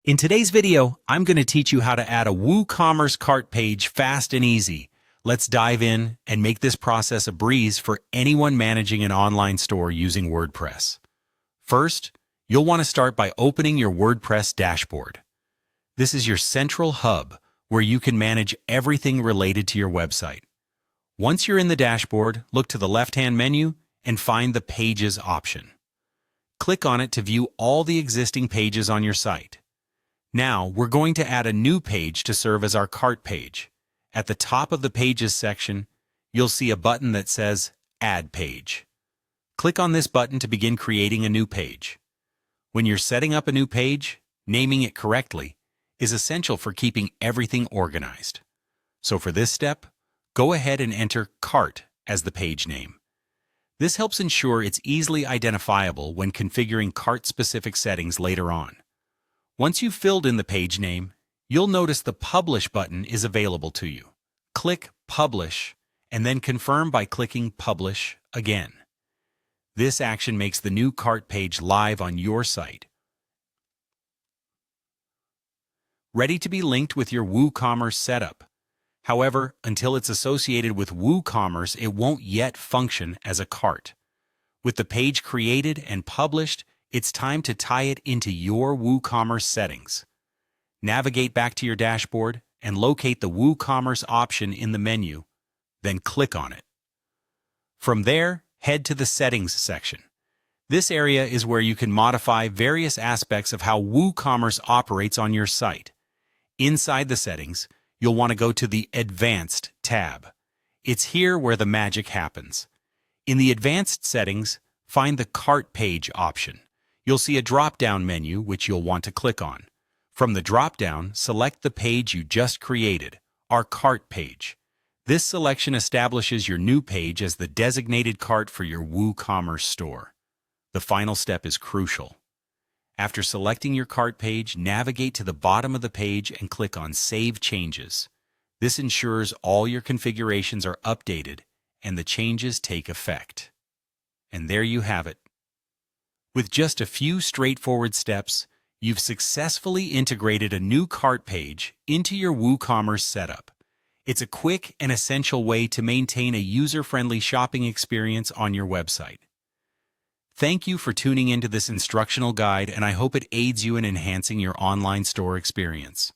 In today's video, I'm going to teach you how to add a WooCommerce cart page fast and easy. Let's dive in and make this process a breeze for anyone managing an online store using WordPress. First, you'll want to start by opening your WordPress dashboard. This is your central hub where you can manage everything related to your website. Once you're in the dashboard, look to the left-hand menu and find the Pages option. Click on it to view all the existing pages on your site. Now, we're going to add a new page to serve as our cart page. At the top of the Pages section, you'll see a button that says Add Page. Click on this button to begin creating a new page. When you're setting up a new page, naming it correctly is essential for keeping everything organized. So for this step, go ahead and enter Cart as the page name. This helps ensure it's easily identifiable when configuring cart-specific settings later on. Once you've filled in the page name, you'll notice the Publish button is available to you. Click Publish and then confirm by clicking Publish again. This action makes the new cart page live on your site, ready to be linked with your WooCommerce setup. However, until it's associated with WooCommerce, it won't yet function as a cart. With the page created and published, it's time to tie it into your WooCommerce settings. Navigate back to your dashboard and locate the WooCommerce option in the menu, then click on it. From there, head to the Settings section. This area is where you can modify various aspects of how WooCommerce operates on your site. Inside the settings, you'll want to go to the Advanced tab. It's here where the magic happens. In the Advanced settings, find the Cart Page option. You'll see a drop-down menu which you'll want to click on. From the drop-down, select the page you just created, our cart page. This selection establishes your new page as the designated cart for your WooCommerce store. The final step is crucial. After selecting your cart page, navigate to the bottom of the page and click on Save Changes. This ensures all your configurations are updated and the changes take effect. And there you have it. With just a few straightforward steps, you've successfully integrated a new cart page into your WooCommerce setup. It's a quick and essential way to maintain a user-friendly shopping experience on your website. Thank you for tuning into this instructional guide, and I hope it aids you in enhancing your online store experience.